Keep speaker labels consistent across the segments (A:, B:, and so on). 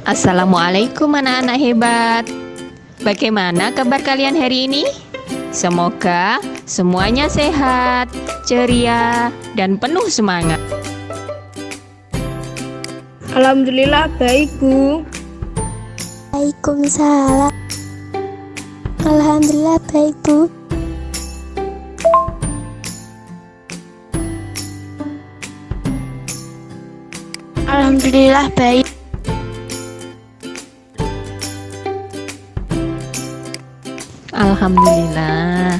A: Assalamualaikum anak-anak hebat. Bagaimana kabar kalian hari ini? Semoga semuanya sehat, ceria, dan penuh semangat.
B: Alhamdulillah baik, Bu.
C: Waalaikumsalam. Alhamdulillah baik, Bu.
B: Alhamdulillah baik.
A: Alhamdulillah.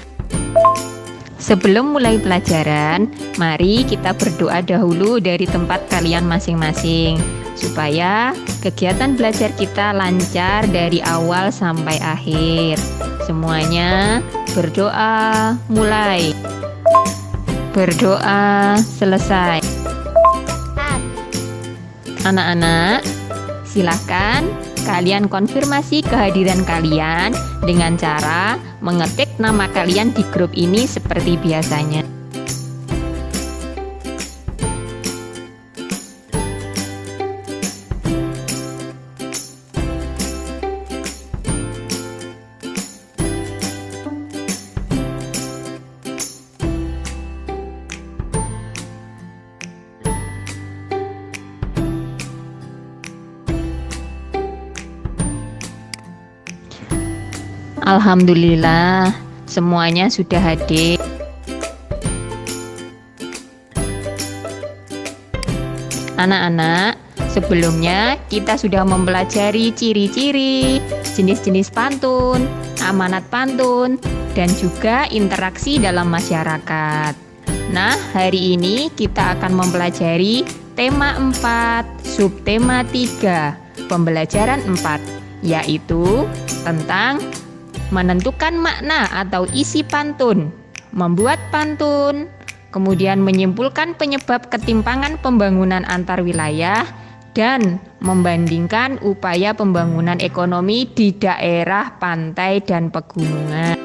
A: Sebelum mulai pelajaran, mari kita berdoa dahulu dari tempat kalian masing-masing, supaya kegiatan belajar kita lancar dari awal sampai akhir. Semuanya berdoa mulai, berdoa selesai. Anak-anak, silakan kalian konfirmasi kehadiran kalian dengan cara mengetik nama kalian di grup ini seperti biasanya. Alhamdulillah, semuanya sudah hadir. Anak-anak, sebelumnya kita sudah mempelajari ciri-ciri, jenis-jenis pantun, amanat pantun, dan juga interaksi dalam masyarakat. Nah, hari ini kita akan mempelajari tema 4, subtema 3, pembelajaran 4, yaitu tentang menentukan makna atau isi pantun, membuat pantun, kemudian menyimpulkan penyebab ketimpangan pembangunan antar wilayah, dan membandingkan upaya pembangunan ekonomi di daerah pantai dan pegunungan.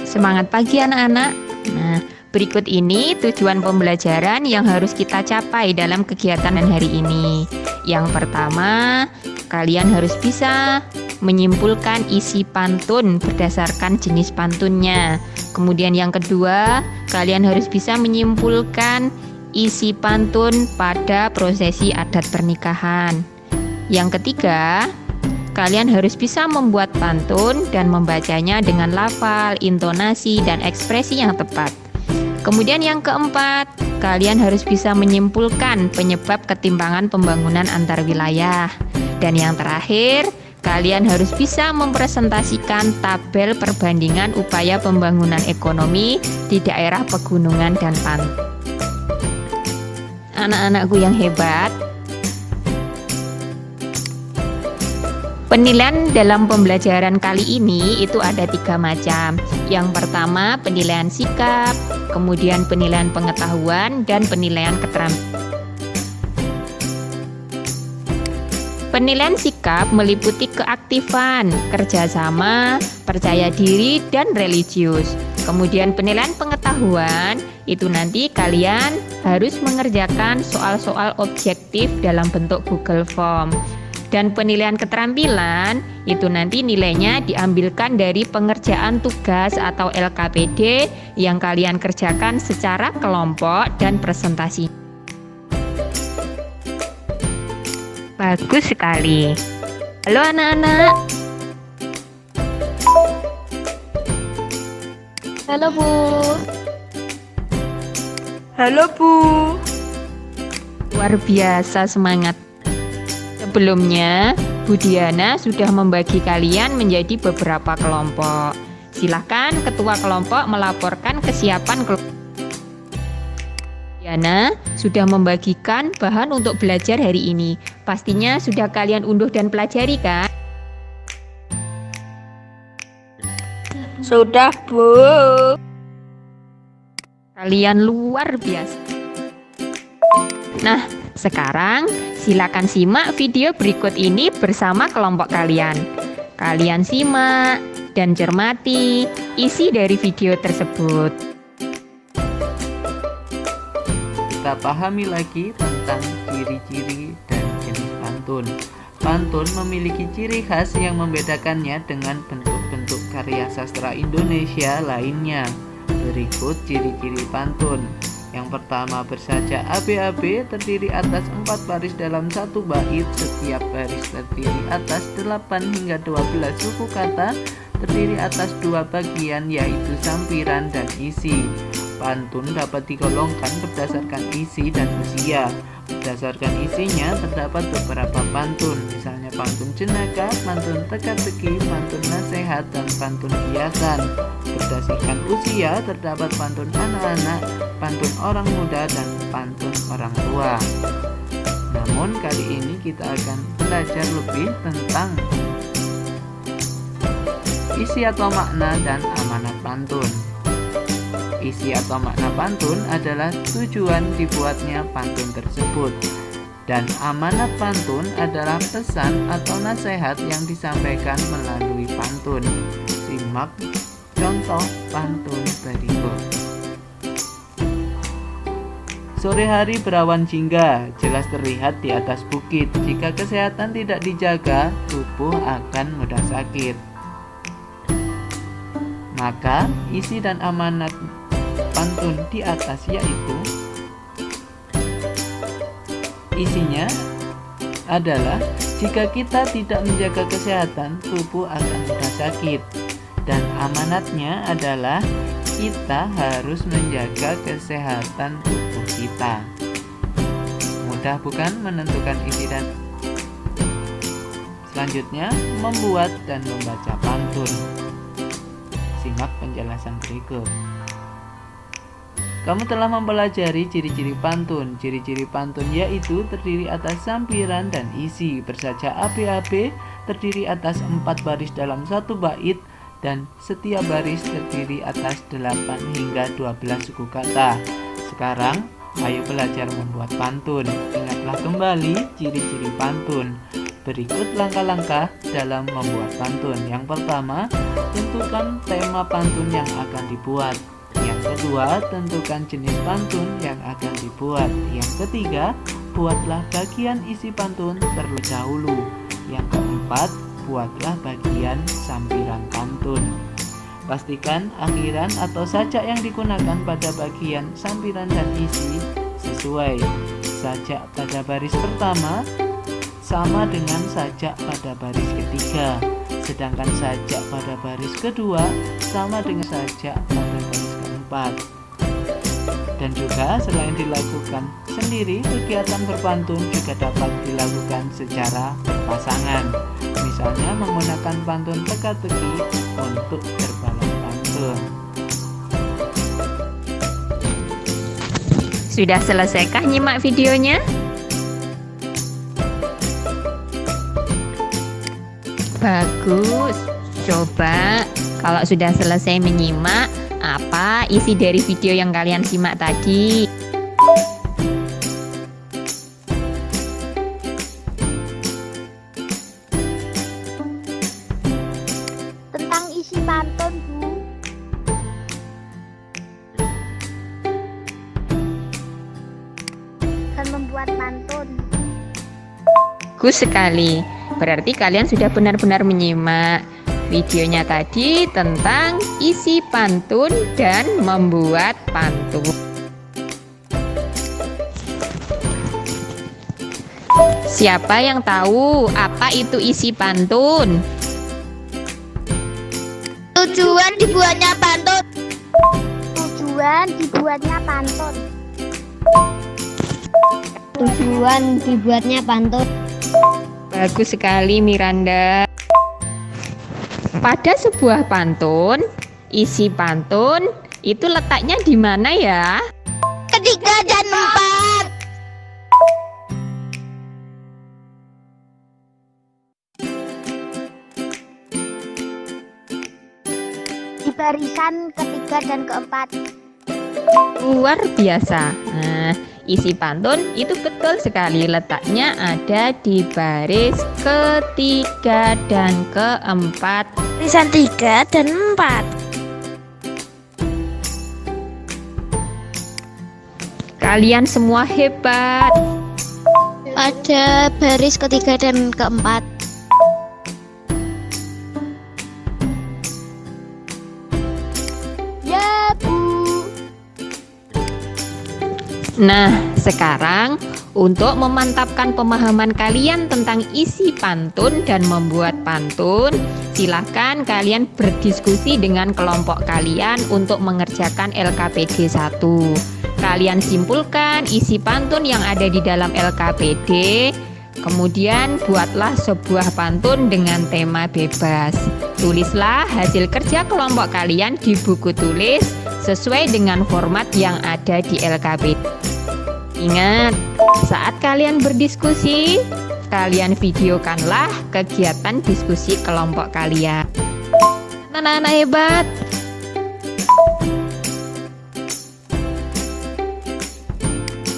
A: Semangat pagi anak-anak. Nah, berikut ini tujuan pembelajaran yang harus kita capai dalam kegiatan hari ini. Yang pertama, kalian harus bisa menyimpulkan isi pantun berdasarkan jenis pantunnya. Kemudian yang kedua, kalian harus bisa menyimpulkan isi pantun pada prosesi adat pernikahan. Yang ketiga, kalian harus bisa membuat pantun dan membacanya dengan lafal, intonasi, dan ekspresi yang tepat. Kemudian yang keempat, kalian harus bisa menyimpulkan penyebab ketimpangan pembangunan antar wilayah. Dan yang terakhir, kalian harus bisa mempresentasikan tabel perbandingan upaya pembangunan ekonomi di daerah pegunungan dan pantai. Anak-anakku yang hebat, penilaian dalam pembelajaran kali ini itu ada 3 macam. Yang pertama, penilaian sikap, kemudian penilaian pengetahuan, dan penilaian keterampilan. Penilaian sikap meliputi keaktifan, kerjasama, percaya diri, dan religius. Kemudian penilaian pengetahuan, itu nanti kalian harus mengerjakan soal-soal objektif dalam bentuk Google Form. Dan penilaian keterampilan itu nanti nilainya diambilkan dari pengerjaan tugas atau LKPD yang kalian kerjakan secara kelompok dan presentasi. Bagus sekali. Halo anak-anak. Halo Bu.
B: Halo, Bu.
A: Luar biasa semangat. Sebelumnya, Bu Diana sudah membagi kalian menjadi beberapa kelompok. Silahkan ketua kelompok melaporkan kesiapan kelompok. Diana sudah membagikan bahan untuk belajar hari ini. Pastinya sudah kalian unduh dan pelajari kan?
B: Sudah, Bu.
A: Kalian luar biasa. Nah, sekarang silakan simak video berikut ini bersama kelompok kalian. Kalian simak dan cermati isi dari video tersebut.
C: kita pahami lagi tentang ciri-ciri dan jenis pantun. Pantun memiliki ciri khas yang membedakannya dengan bentuk-bentuk karya sastra Indonesia lainnya. Berikut ciri-ciri pantun. Yang pertama, bersajak ABAB, terdiri atas 4 baris dalam satu bait. Setiap baris terdiri atas 8 hingga 12 suku kata, terdiri atas 2 bagian yaitu sampiran dan isi. Pantun dapat digolongkan berdasarkan isi dan usia. Berdasarkan isinya terdapat beberapa pantun, misalnya pantun jenaka, pantun teka-teki, pantun nasihat, dan pantun hiasan. Berdasarkan usia terdapat pantun anak-anak, pantun orang muda, dan pantun orang tua. Namun kali ini kita akan belajar lebih tentang isi atau makna dan amanat pantun. Isi atau makna pantun adalah tujuan dibuatnya pantun tersebut, dan amanat pantun adalah pesan atau nasihat yang disampaikan melalui pantun. Simak contoh pantun berikut. Sore hari berawan jingga, jelas terlihat di atas bukit. Jika kesehatan tidak dijaga, tubuh akan mudah sakit. Maka isi dan amanat pantun di atas yaitu, isinya adalah jika kita tidak menjaga kesehatan, tubuh akan mudah sakit. Dan amanatnya adalah kita harus menjaga kesehatan tubuh kita. Mudah bukan menentukan isi dan selanjutnya membuat dan membaca pantun. Simak penjelasan berikut. Kamu telah mempelajari ciri-ciri pantun. Ciri-ciri pantun yaitu terdiri atas sampiran dan isi. Bersajak ABAB terdiri atas 4 baris dalam satu bait, dan setiap baris terdiri atas 8 hingga 12 suku kata. Sekarang, ayo belajar membuat pantun. Ingatlah kembali ciri-ciri pantun. Berikut langkah-langkah dalam membuat pantun. Yang pertama, tentukan tema pantun yang akan dibuat. Yang kedua, tentukan jenis pantun yang akan dibuat. Yang ketiga, buatlah bagian isi pantun terlebih dahulu. Yang keempat, buatlah bagian sampiran pantun. Pastikan akhiran atau sajak yang digunakan pada bagian sampiran dan isi sesuai. Sajak pada baris pertama sama dengan sajak pada baris ketiga, sedangkan sajak pada baris kedua sama dengan sajak pada baris keempat. Dan juga selain dilakukan sendiri, kegiatan berpantun juga dapat dilakukan secara berpasangan. Misalnya menggunakan pantun teka-teki untuk berbalas pantun.
A: Sudah selesaikah nyimak videonya? Bagus. Coba kalau sudah selesai menyimak, apa isi dari video yang kalian simak tadi?
D: Tentang isi pantun, Bu. Dan membuat pantun.
A: Bagus sekali. Berarti kalian sudah benar-benar menyimak videonya tadi tentang isi pantun dan membuat pantun. Siapa yang tahu apa itu isi pantun?
D: Tujuan dibuatnya pantun. Tujuan dibuatnya pantun. Tujuan dibuatnya pantun.
A: Bagus sekali Miranda. Pada sebuah pantun, isi pantun itu letaknya di mana ya?
D: Ketiga dan empat. Di barisan ketiga dan keempat.
A: Luar biasa. Nah, isi pantun itu betul sekali letaknya ada di baris ketiga dan keempat.
D: Barisan 3 dan 4.
A: Kalian semua hebat.
D: Pada baris ketiga dan keempat. Ya, Bu.
A: Nah, sekarang untuk memantapkan pemahaman kalian tentang isi pantun dan membuat pantun, silahkan kalian berdiskusi dengan kelompok kalian untuk mengerjakan LKPD 1. Kalian simpulkan isi pantun yang ada di dalam LKPD, kemudian buatlah sebuah pantun dengan tema bebas. Tulislah hasil kerja kelompok kalian di buku tulis sesuai dengan format yang ada di LKPD. Ingat, saat kalian berdiskusi, kalian videokanlah kegiatan diskusi kelompok kalian. Anak-anak hebat.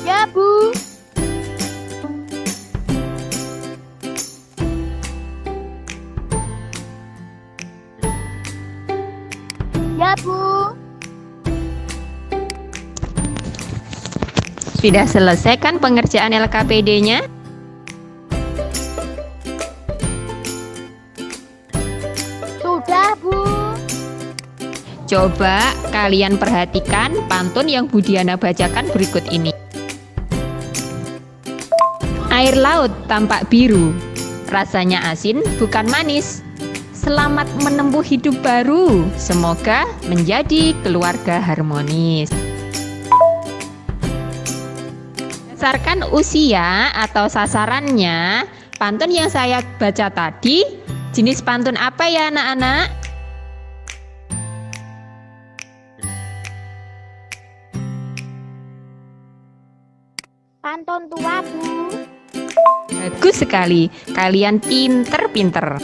D: Ya, Bu. Ya, Bu.
A: Sudah selesai kan pengerjaan LKPD-nya?
D: Sudah, Bu.
A: Coba kalian perhatikan pantun yang Bu Diana bacakan berikut ini. Air laut tampak biru, rasanya asin bukan manis. Selamat menempuh hidup baru, semoga menjadi keluarga harmonis. Berdasarkan usia atau sasarannya, pantun yang saya baca tadi, jenis pantun apa ya anak-anak?
D: Pantun tua, Bu.
A: Bagus sekali, kalian pinter-pinter.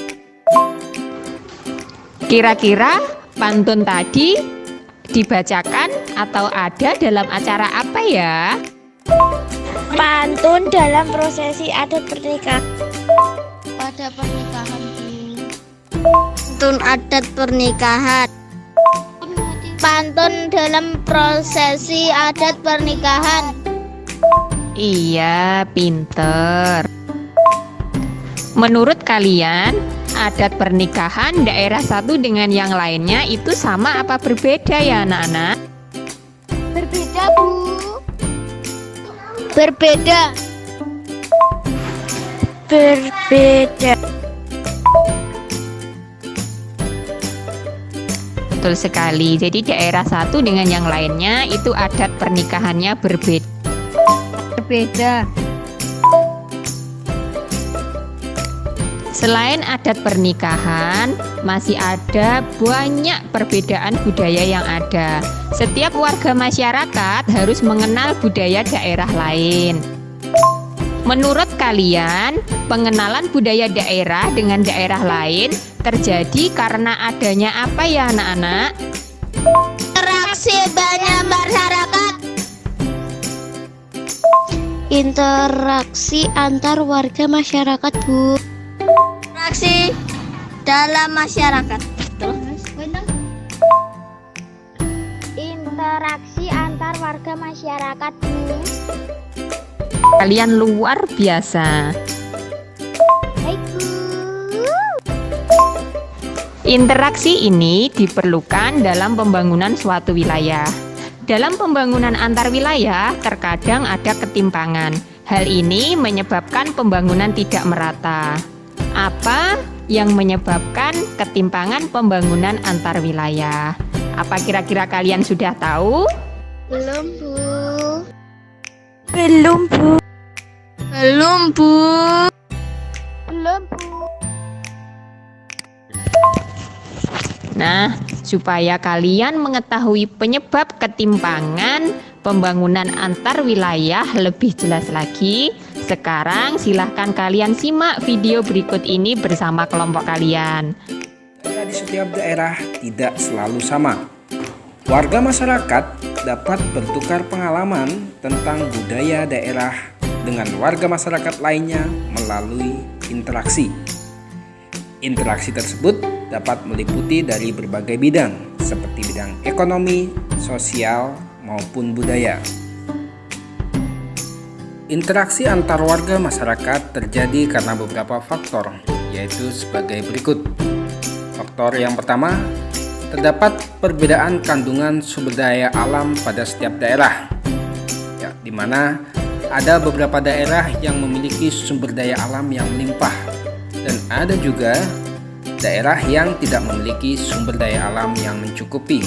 A: Kira-kira pantun tadi dibacakan atau ada dalam acara apa ya?
B: Pantun dalam prosesi adat pernikahan.
D: Pada pernikahan, Bu.
B: Pantun adat pernikahan. Pantun dalam prosesi adat pernikahan.
A: Iya, pinter. Menurut kalian, adat pernikahan daerah satu dengan yang lainnya itu sama apa berbeda ya anak-anak?
D: Berbeda, Bu.
B: Berbeda. Berbeda.
A: Betul sekali, jadi daerah satu dengan yang lainnya itu adat pernikahannya berbeda. Selain adat pernikahan, masih ada banyak perbedaan budaya yang ada. Setiap warga masyarakat harus mengenal budaya daerah lain. Menurut kalian, pengenalan budaya daerah dengan daerah lain terjadi karena adanya apa ya anak-anak?
B: Interaksi banyak masyarakat.
D: Interaksi antar warga masyarakat, Bu.
B: Interaksi dalam masyarakat.
D: Interaksi antar warga masyarakat, Bu.
A: Kalian luar biasa.
D: Baik, Bu.
A: Interaksi ini diperlukan dalam pembangunan suatu wilayah. Dalam pembangunan antar wilayah, terkadang ada ketimpangan. Hal ini menyebabkan pembangunan tidak merata. Apa yang menyebabkan ketimpangan pembangunan antar wilayah? Apa kira-kira kalian sudah tahu?
D: Belum, Bu.
B: Belum, Bu. Belum, Bu.
D: Belum, Bu.
A: Nah, supaya kalian mengetahui penyebab ketimpangan pembangunan antar wilayah lebih jelas lagi, sekarang silahkan kalian simak video berikut ini bersama kelompok kalian.
E: Budaya di setiap daerah tidak selalu sama. Warga masyarakat dapat bertukar pengalaman tentang budaya daerah dengan warga masyarakat lainnya melalui interaksi. Interaksi tersebut dapat meliputi dari berbagai bidang, seperti bidang ekonomi, sosial, maupun budaya. Interaksi antar warga masyarakat terjadi karena beberapa faktor, yaitu sebagai berikut. Faktor yang pertama, terdapat perbedaan kandungan sumber daya alam pada setiap daerah, ya, di mana ada beberapa daerah yang memiliki sumber daya alam yang melimpah, dan ada juga daerah yang tidak memiliki sumber daya alam yang mencukupi.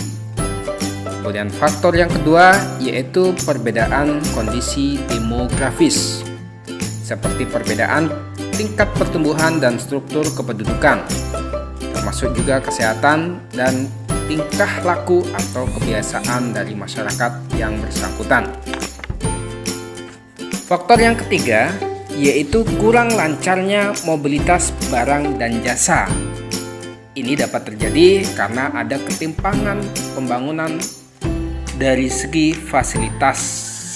E: Kemudian faktor yang kedua yaitu perbedaan kondisi demografis, seperti perbedaan tingkat pertumbuhan dan struktur kependudukan, termasuk juga kesehatan dan tingkah laku atau kebiasaan dari masyarakat yang bersangkutan. Faktor yang ketiga yaitu kurang lancarnya mobilitas barang dan jasa. Ini dapat terjadi karena ada ketimpangan pembangunan dari segi fasilitas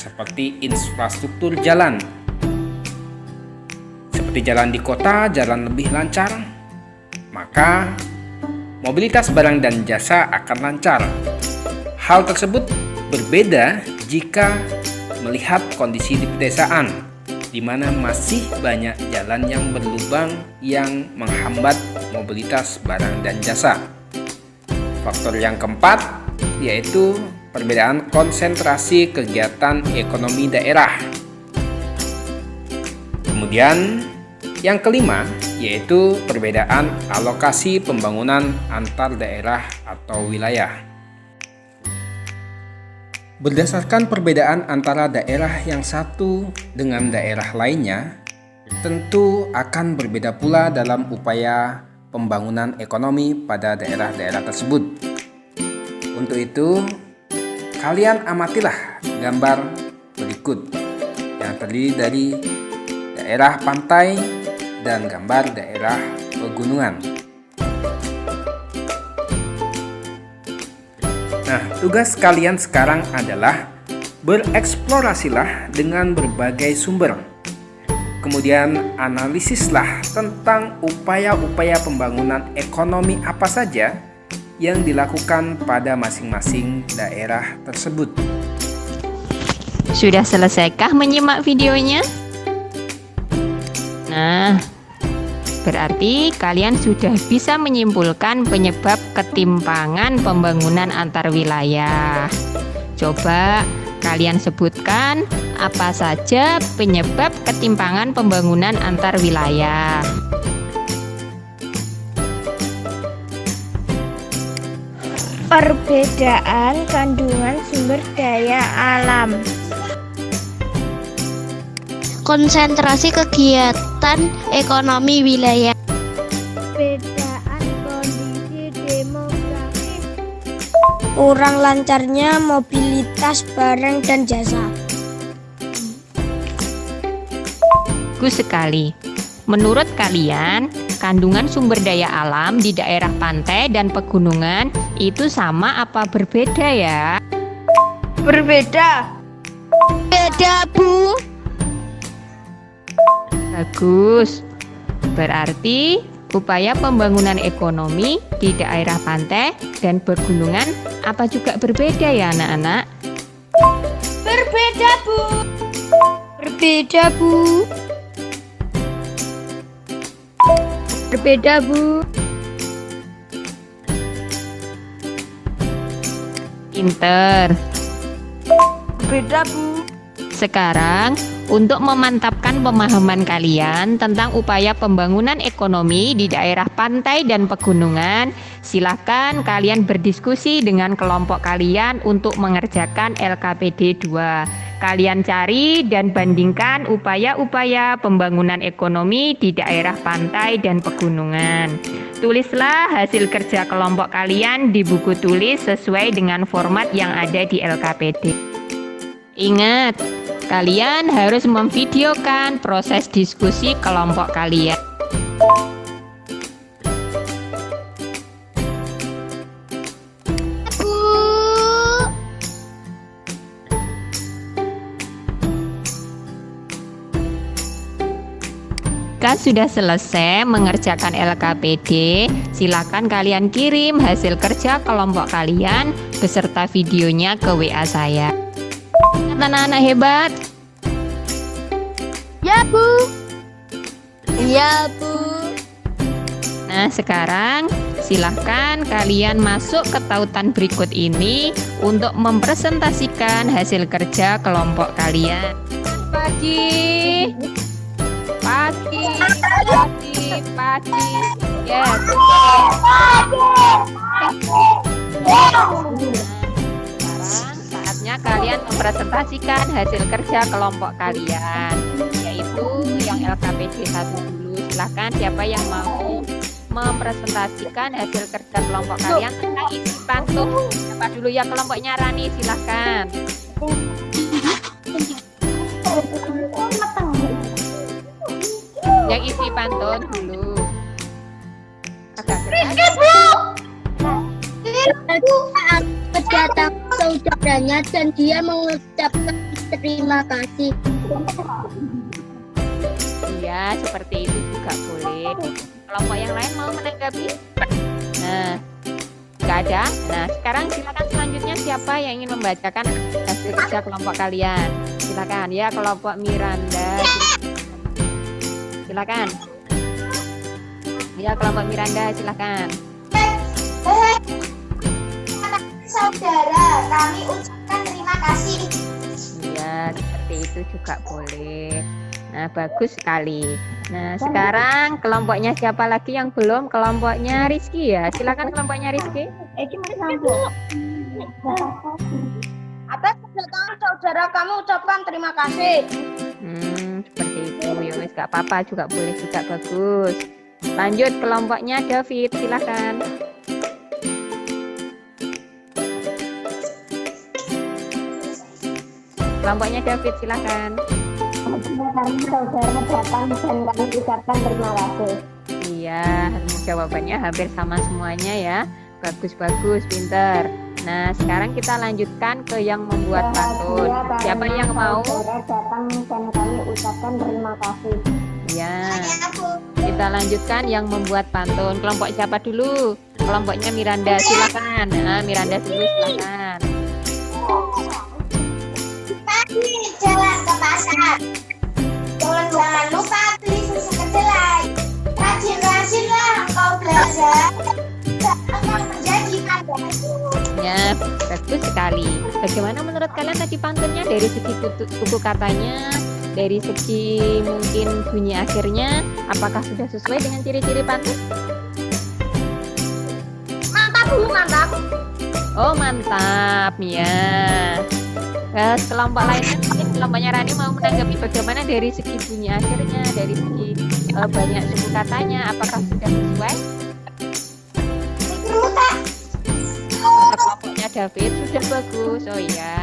E: seperti infrastruktur jalan. Seperti jalan di kota, jalan lebih lancar, maka mobilitas barang dan jasa akan lancar. Hal tersebut berbeda jika melihat kondisi di pedesaan, di mana masih banyak jalan yang berlubang yang menghambat mobilitas barang dan jasa. Faktor yang keempat yaitu perbedaan konsentrasi kegiatan ekonomi daerah. Kemudian yang kelima yaitu perbedaan alokasi pembangunan antar daerah atau wilayah. Berdasarkan perbedaan antara daerah yang satu dengan daerah lainnya, tentu akan berbeda pula dalam upaya pembangunan ekonomi pada daerah-daerah tersebut. Untuk itu, kalian amatilah gambar berikut yang terdiri dari daerah pantai dan gambar daerah pegunungan. Nah, tugas kalian sekarang adalah bereksplorasilah dengan berbagai sumber. Kemudian analisislah tentang upaya-upaya pembangunan ekonomi apa saja yang dilakukan pada masing-masing daerah tersebut.
A: Sudah selesaikah menyimak videonya? Nah, berarti kalian sudah bisa menyimpulkan penyebab ketimpangan pembangunan antar wilayah. Coba kalian sebutkan apa saja penyebab ketimpangan pembangunan antar wilayah.
B: Perbedaan kandungan sumber daya alam. Konsentrasi kegiatan ekonomi wilayah. Perbedaan kondisi demografis. Kurang lancarnya mobilitas barang dan jasa.
A: Bagus sekali. Menurut kalian, kandungan sumber daya alam di daerah pantai dan pegunungan itu sama apa berbeda ya?
B: Berbeda. Beda, Bu.
A: Bagus. Berarti upaya pembangunan ekonomi di daerah pantai dan pegunungan apa juga berbeda ya anak-anak?
B: Berbeda, Bu. Berbeda, Bu. Berbeda, Bu.
A: Pinter.
B: Berbeda, Bu.
A: Sekarang, untuk memantapkan pemahaman kalian tentang upaya pembangunan ekonomi di daerah pantai dan pegunungan, silakan kalian berdiskusi dengan kelompok kalian untuk mengerjakan LKPD 2. Kalian cari dan bandingkan upaya-upaya pembangunan ekonomi di daerah pantai dan pegunungan. Tulislah hasil kerja kelompok kalian di buku tulis sesuai dengan format yang ada di LKPD. Ingat, kalian harus memvideokan proses diskusi kelompok kalian. Jika sudah selesai mengerjakan LKPD, silakan kalian kirim hasil kerja kelompok kalian beserta videonya ke WA saya. Anak-anak hebat.
D: Ya, Bu.
B: Ya, Bu.
A: Nah, sekarang silahkan kalian masuk ke tautan berikut ini untuk mempresentasikan hasil kerja kelompok kalian. Pagi. Ya, sekarang saatnya kalian mempresentasikan hasil kerja kelompok kalian, yaitu yang LKPD 1 dulu. Silahkan siapa yang mau mempresentasikan hasil kerja kelompok kalian tentang isi pantun. Siapa dulu ya kelompoknya Rani, silahkan. Yang isi pantun dulu.
B: Kedatangan saudaranya dan dia mengucapkan terima kasih.
A: Iya, seperti itu juga boleh. Kelompok yang lain mau menanggapi? Nah, nggak ada. Nah, sekarang silakan selanjutnya siapa yang ingin membacakan hasil kerja kelompok kalian? Silakan ya, kelompok Miranda. Silakan. Ya, kelompok Miranda, silakan.
B: Saudara, kami ucapkan terima kasih.
A: Iya, seperti itu juga boleh. Nah, bagus sekali. Nah, sekarang kelompoknya siapa lagi yang belum? Kelompoknya Rizky ya. Silakan kelompoknya Rizky.
B: Atas kedatangan saudara kami ucapkan terima kasih.
A: Seperti itu. Ya wes, gak apa-apa juga boleh juga, bagus. Lanjut kelompoknya David, silakan. Kelompoknya David, silakan.
B: Kami saudara datang dan kami ucapkan terima kasih.
A: Iya, jawabannya hampir sama semuanya ya. Bagus-bagus, pinter. Nah, sekarang kita lanjutkan ke yang membuat pantun. Siapa yang mau?
B: Saudara datang dan kami ucapkan terima kasih.
A: Ya, kita lanjutkan yang membuat pantun. Kelompok siapa dulu? Kelompoknya Miranda, silakan. Nah, Miranda dulu, silakan.
B: Pagi jalan ke pasar. Jangan lupa beli susu kedelai. Rajin-rajinlah engkau belajar. Akan menjadi pandaku.
A: Ya, bagus sekali. Bagaimana menurut kalian tadi pantunnya dari segi buku katanya, dari segi mungkin bunyi akhirnya, apakah sudah sesuai dengan ciri-ciri pantun?
B: Mantap Bu, mantap.
A: Oh, mantap ya. Kelompok lainnya, mungkin kelompoknya Rani mau menanggapi bagaimana dari segi bunyi akhirnya, dari segi banyak suku katanya, apakah sudah sesuai? Kelompoknya David sudah bagus. Oh iya,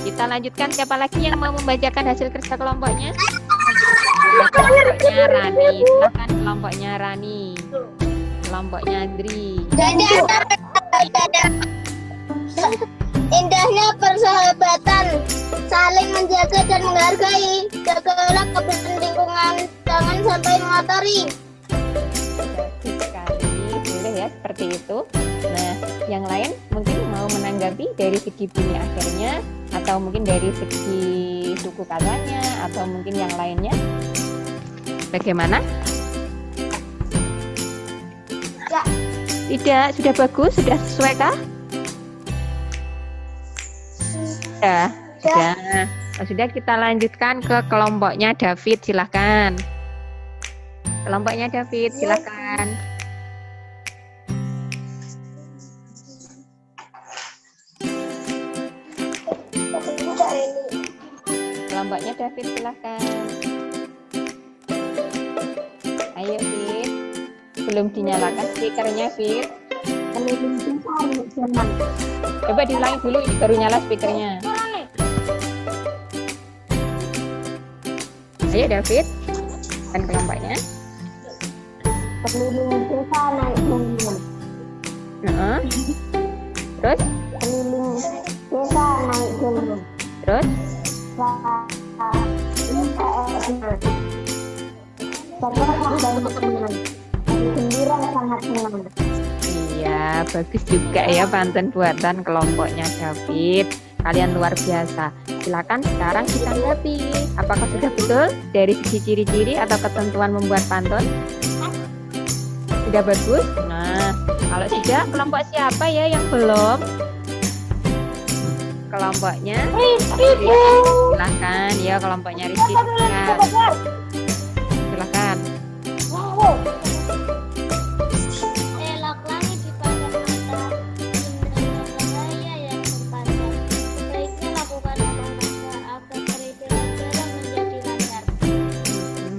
A: kita lanjutkan. Siapa lagi yang mau membacakan hasil kerja kelompoknya? Kelompoknya Rani, silakan kelompoknya Rani. Kelompoknya Andri.
B: Indahnya persahabatan, saling menjaga dan menghargai. Jagalah kebersihan lingkungan, jangan sampai mengotori.
A: Bagus sekali, boleh ya seperti itu. Nah, yang lain mungkin mau menanggapi dari segi bunyi akhirnya, atau mungkin dari segi suku katanya, atau mungkin yang lainnya. Bagaimana?
B: Ya.
A: Tidak, sudah bagus, sudah sesuai kah? Sudah. Oh, sudah, kita lanjutkan ke kelompoknya David, silahkan. Kelompoknya David, silahkan. Kelompoknya David, silahkan. Ayo, Fit. Belum dinyalakan speakernya, Fit. Coba diulangi dulu, ini baru nyala speakernya. Ayo, David. Dan kelompoknya.
B: Keliling desa naik gunung.
A: Terus?
B: Keliling desa naik gunung.
A: Terus?
B: Gembira sangat senang.
A: Iya, bagus juga ya pantun buatan kelompoknya David. kalian luar biasa. Silakan sekarang ditanggapi. Apakah sudah betul dari segi ciri-ciri atau ketentuan membuat pantun? Sudah bagus? Nah, kalau sudah, kelompok siapa ya yang belum? Kelompoknya silakan ya, kelompoknya Rizky silakan.
B: Elok langit di padang mata, indahnya cahaya yang terpancar. Sebaiknya lakukan olahraga agar peredaran menjadi lancar.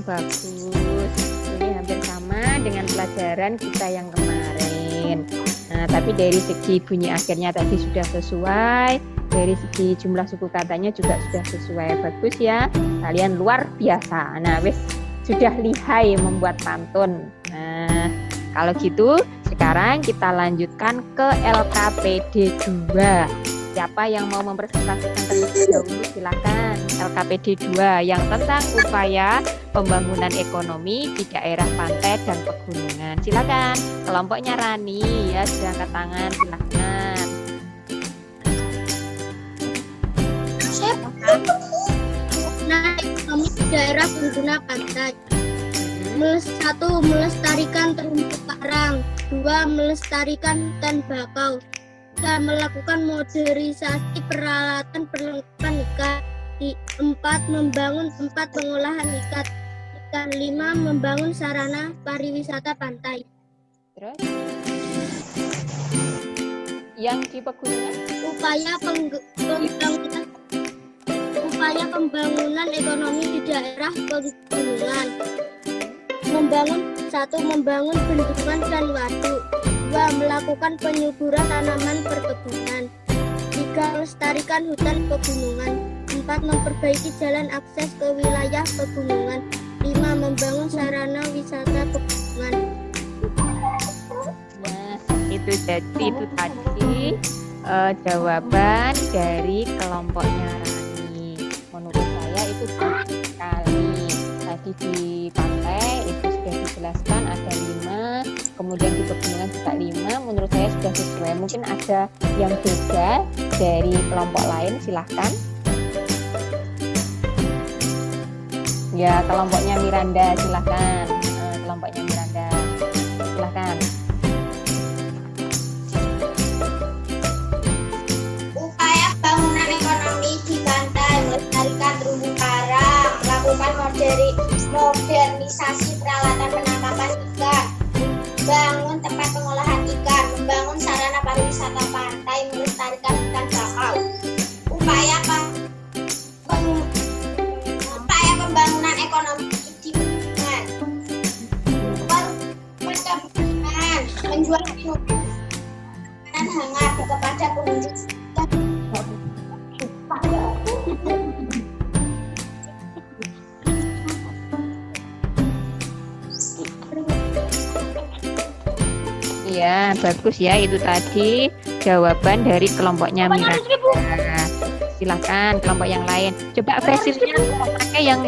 A: Bagus. Ini hampir sama dengan pelajaran kita yang kemarin. Nah, tapi dari segi bunyi akhirnya tadi sudah sesuai. Dari segi jumlah suku katanya juga sudah sesuai. Bagus ya, kalian luar biasa. Nah, wis sudah lihai membuat pantun. Nah, kalau gitu sekarang kita lanjutkan ke LKPD 2. Siapa yang mau mempresentasikan terlebih dahulu silakan. LKPD 2 yang tentang upaya pembangunan ekonomi di daerah pantai dan pegunungan. Silakan. Kelompoknya Rani ya, sudah angkat tangan, silakan.
B: Nah, ekonomi di daerah pengguna pantai. 1. Melestarikan terumbu karang. 2. Melestarikan hutan bakau. 3. Melakukan modernisasi peralatan perlengkapan ikan. 4. Membangun tempat pengolahan ikan. 5. Membangun sarana pariwisata pantai.
A: Terus yang di pegunungan?
B: Upaya pembangunan ekonomi di daerah pegunungan. Membangun 1. Membangun bendungan dan waduk. 2. Melakukan penyuburan tanaman perkebunan. 3. Melestarikan hutan pegunungan. 4. Memperbaiki jalan akses ke wilayah pegunungan. 5. Membangun sarana wisata pegunungan.
A: Nah, itu tadi jawaban dari kelompoknya Rani. Menurut saya itu bagus sekali. Tadi di pantai itu sudah dijelaskan ada 5, kemudian di pegunungan juga 5. Menurut saya sudah sesuai. Mungkin ada yang beda dari kelompok lain, silahkan. Ya, kelompoknya Miranda, silahkan. Kelompoknya Miranda, silahkan.
B: Upaya bangunan ekonomi di pantai, melestarikan terumbu karang, melakukan modernisasi peralatan penangkapan ikan, membangun tempat pengolahan ikan, membangun sarana pariwisata pantai, melestarikan hutan bakau. Upaya pembangunan ekonomi di lingkungan, perkebunan, menjual minuman hangat kepada pengunjung.
A: Iya, bagus ya, itu tadi jawaban dari kelompoknya Miranda. Silahkan kelompok yang lain. Coba fasilnya pakai yang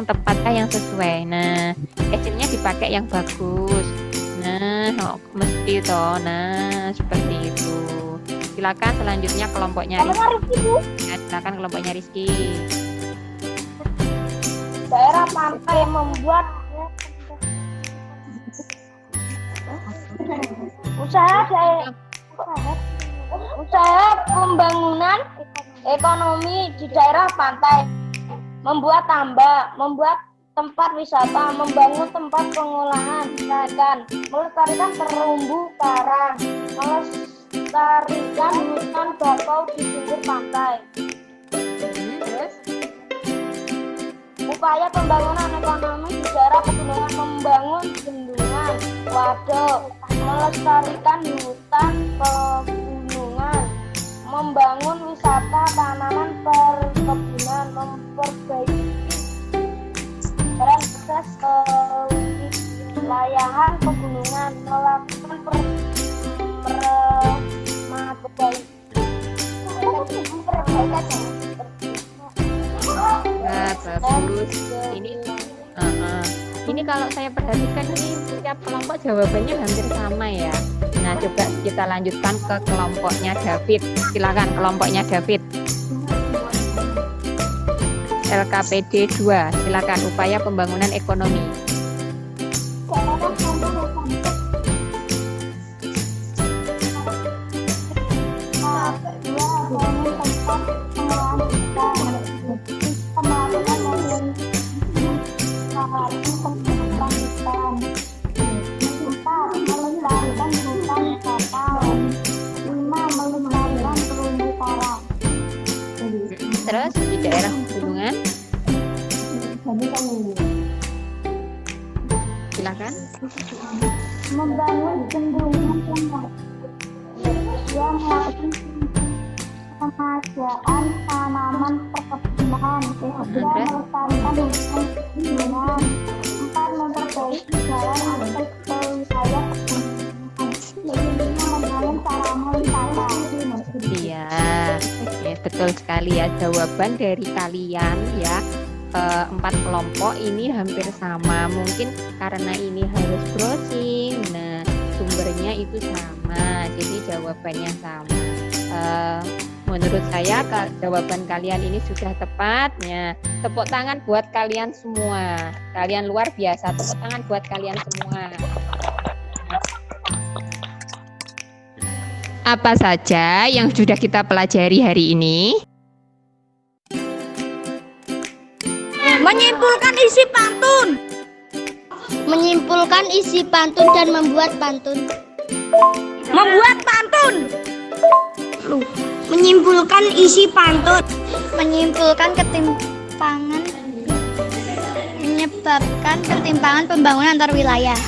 A: tepatnya yang sesuai. Nah, fasilnya dipakai yang bagus. Nah, mesti toh. Nah, seperti itu. Silakan selanjutnya kelompoknya Rizky. Ya, silakan kelompoknya Rizky.
B: Daerah pantai membuat usaha pembangunan ekonomi di daerah pantai, membuat tambak, membuat tempat wisata, membangun tempat pengolahan ikan, melestarikan terumbu karang, melestarikan hutan bakau di pinggir pantai. Upaya pembangunan ekonomi di daerah pegunungan, membangun bendungan, waduk, melestarikan hutan pegunungan, membangun wisata tanaman perkebunan, memperbaiki akses ke wilayahan pegunungan, melakukan
A: Bagus. Ini kalau saya perhatikan ini setiap kelompok jawabannya hampir sama ya. Nah, coba kita lanjutkan ke kelompoknya David. Silakan kelompoknya David. LKPD 2. Silakan, upaya pembangunan ekonomi. Terus di daerah pegunungan, silakan.
D: Membangun bendungan yang melakukan pengadaan tanaman perkebunan, melestarikan lingkungan bendungan, 4 memperbaiki jalan akses ke wilayah pegunungan, 5 membangun sarana wisata.
A: Iya, oke, betul sekali ya jawaban dari kalian ya. 4 kelompok ini hampir sama, mungkin karena ini harus browsing, nah sumbernya itu sama, jadi jawabannya sama. Menurut saya jawaban kalian ini sudah tepatnya. Tepuk tangan buat kalian semua, kalian luar biasa, tepuk tangan buat kalian semua. Apa saja yang sudah kita pelajari hari ini?
D: Menyimpulkan isi pantun. Menyimpulkan isi pantun dan membuat pantun. Membuat pantun. Menyimpulkan isi pantun. Menyimpulkan ketimpangan. Menyebabkan ketimpangan pembangunan antar wilayah.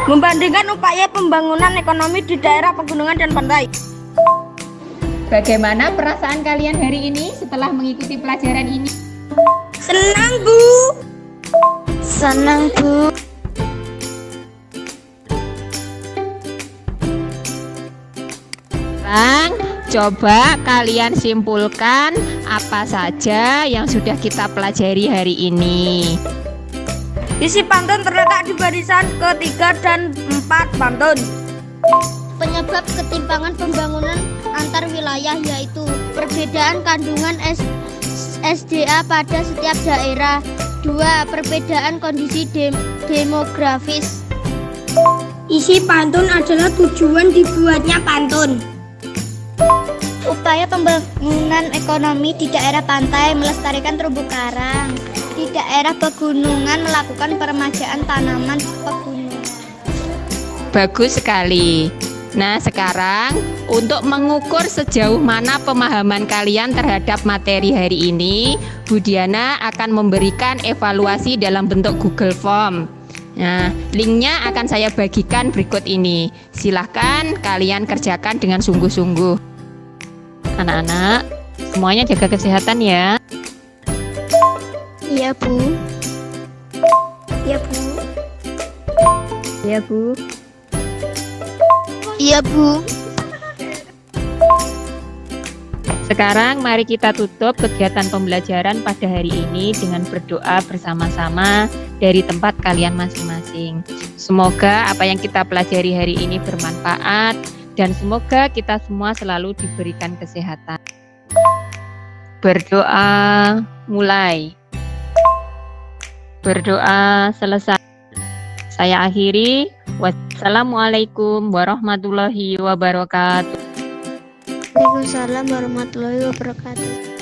D: Membandingkan upaya pembangunan ekonomi di daerah pegunungan dan pantai.
A: Bagaimana perasaan kalian hari ini setelah mengikuti pelajaran ini?
D: Senang, Bu. Senang, Bu.
A: Sekarang coba kalian simpulkan apa saja yang sudah kita pelajari hari ini.
D: Isi pantun terletak di barisan ketiga dan 4 pantun. Penyebab ketimpangan pembangunan antar wilayah yaitu perbedaan kandungan SDA pada setiap daerah. 2. Perbedaan kondisi demografis. Isi pantun adalah tujuan dibuatnya pantun. Upaya pembangunan ekonomi di daerah pantai, melestarikan terumbu karang. Di daerah pegunungan, melakukan peremajaan tanaman pegunungan.
A: Bagus sekali. Nah, sekarang untuk mengukur sejauh mana pemahaman kalian terhadap materi hari ini, Bu Diana akan memberikan evaluasi dalam bentuk Google Form. Nah, linknya akan saya bagikan berikut ini. Silahkan kalian kerjakan dengan sungguh-sungguh. Anak-anak, semuanya jaga kesehatan ya.
D: Iya, Bu. Iya, Bu.
A: Ya, Bu.
D: Iya, Bu.
A: Sekarang mari kita tutup kegiatan pembelajaran pada hari ini dengan berdoa bersama-sama dari tempat kalian masing-masing. Semoga apa yang kita pelajari hari ini bermanfaat dan semoga kita semua selalu diberikan kesehatan. Berdoa mulai. Berdoa selesai. Saya akhiri. Wassalamualaikum warahmatullahi wabarakatuh.
D: Waalaikumsalam warahmatullahi wabarakatuh.